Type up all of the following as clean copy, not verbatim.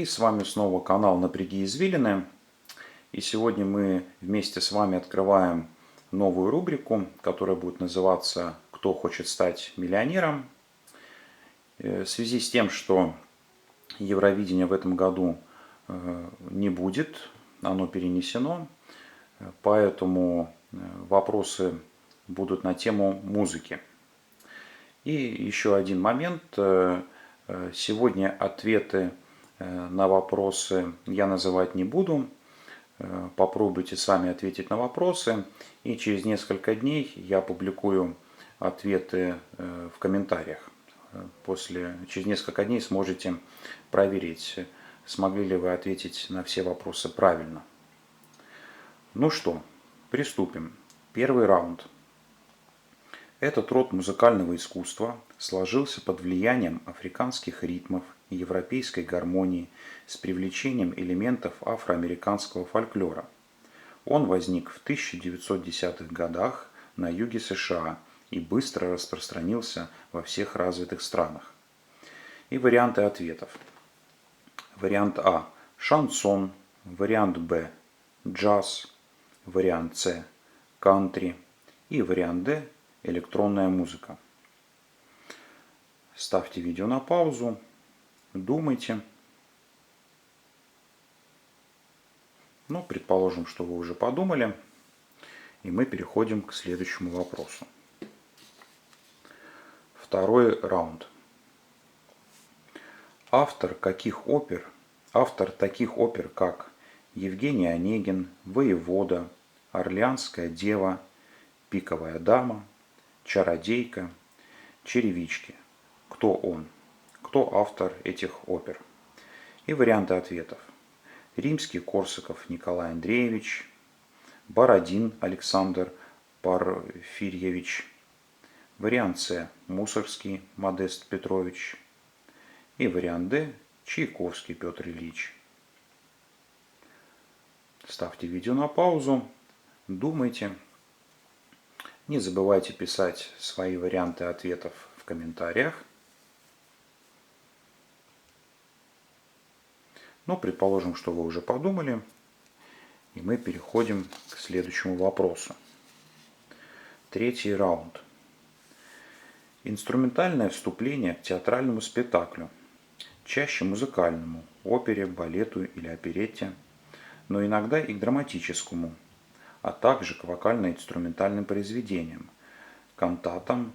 с вами снова канал «Напряги извилины». И сегодня мы вместе с вами открываем новую рубрику, которая будет называться «Кто хочет стать миллионером?». В связи с тем, что Евровидения в этом году не будет, оно перенесено, поэтому вопросы будут на тему музыки. И еще один момент. Сегодня ответы на вопросы я называть не буду. Попробуйте сами ответить на вопросы. И через несколько дней я публикую ответы в комментариях. Через несколько дней сможете проверить, смогли ли вы ответить на все вопросы правильно. Ну что, приступим. Первый раунд. Этот род музыкального искусства сложился под влиянием африканских ритмов и европейской гармонии с привлечением элементов афроамериканского фольклора. Он возник в 1910-х годах на юге США и быстро распространился во всех развитых странах. И варианты ответов. Вариант А – шансон, вариант Б – джаз, вариант С – кантри и вариант Д – электронная музыка. Ставьте видео на паузу, думайте. Ну, предположим, что вы уже подумали, и мы переходим к следующему вопросу. Второй раунд. Автор таких опер, как Евгений Онегин, Воевода, Орлеанская дева, Пиковая дама, Чародейка, Черевички. Кто он? Кто автор этих опер? И варианты ответов. Римский-Корсаков Николай Андреевич, Бородин Александр Порфирьевич, вариант С. Мусоргский Модест Петрович и вариант Д. Чайковский Петр Ильич. Ставьте видео на паузу, думайте. Не забывайте писать свои варианты ответов в комментариях. Ну, предположим, что вы уже подумали, и мы переходим к следующему вопросу. Третий раунд. Инструментальное вступление к театральному спектаклю, чаще музыкальному, опере, балету или оперетте, но иногда и к драматическому, а также к вокально-инструментальным произведениям, кантатам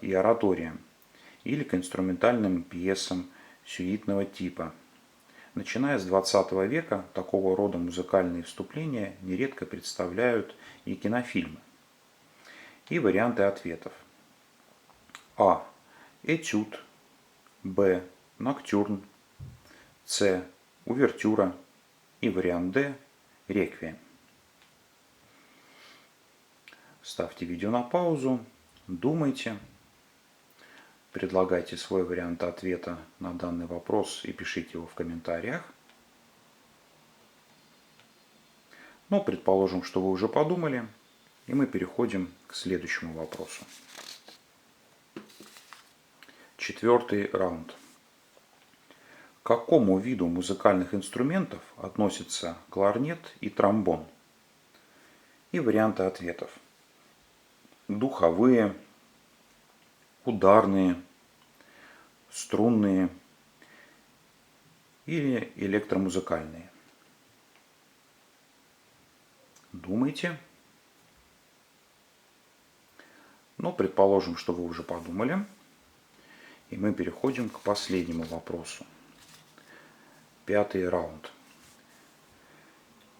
и ораториям, или к инструментальным пьесам сюитного типа. Начиная с 20 века такого рода музыкальные вступления нередко представляют и кинофильмы. И варианты ответов. А. Этюд. Б. Ноктюрн. С. Увертюра. И вариант Д. Реквием. Ставьте видео на паузу, думайте, предлагайте свой вариант ответа на данный вопрос и пишите его в комментариях. Но предположим, что вы уже подумали, и мы переходим к следующему вопросу. Четвертый раунд. К какому виду музыкальных инструментов относятся кларнет и тромбон? И варианты ответов. Духовые, ударные, струнные или электромузыкальные. Думайте. Но предположим, что вы уже подумали. И мы переходим к последнему вопросу. Пятый раунд.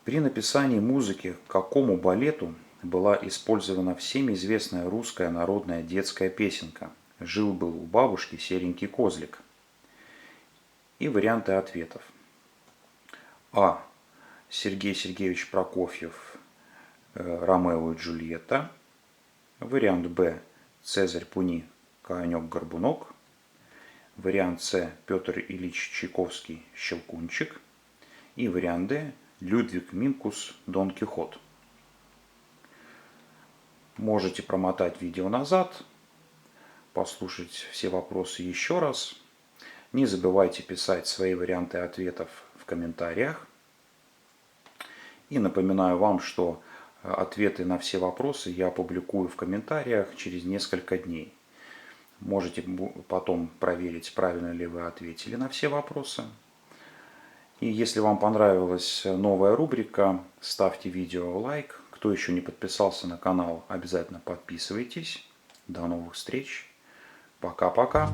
При написании музыки к какому балету была использована всем известная русская народная детская песенка «Жил-был у бабушки серенький козлик». И варианты ответов. А. Сергей Сергеевич Прокофьев, Ромео и Джульетта. Вариант Б. Цезарь Пуни, Конек-горбунок. Вариант С. Петр Ильич Чайковский, Щелкунчик. И вариант Д. Людвиг Минкус, Дон Кихот. Можете промотать видео назад, послушать все вопросы еще раз. Не забывайте писать свои варианты ответов комментариях. И напоминаю вам, что ответы на все вопросы я опубликую в комментариях через несколько дней. Можете потом проверить, правильно ли вы ответили на все вопросы. И если вам понравилась новая рубрика, ставьте видео лайк. Кто еще не подписался на канал, обязательно подписывайтесь. До новых встреч. Пока-пока.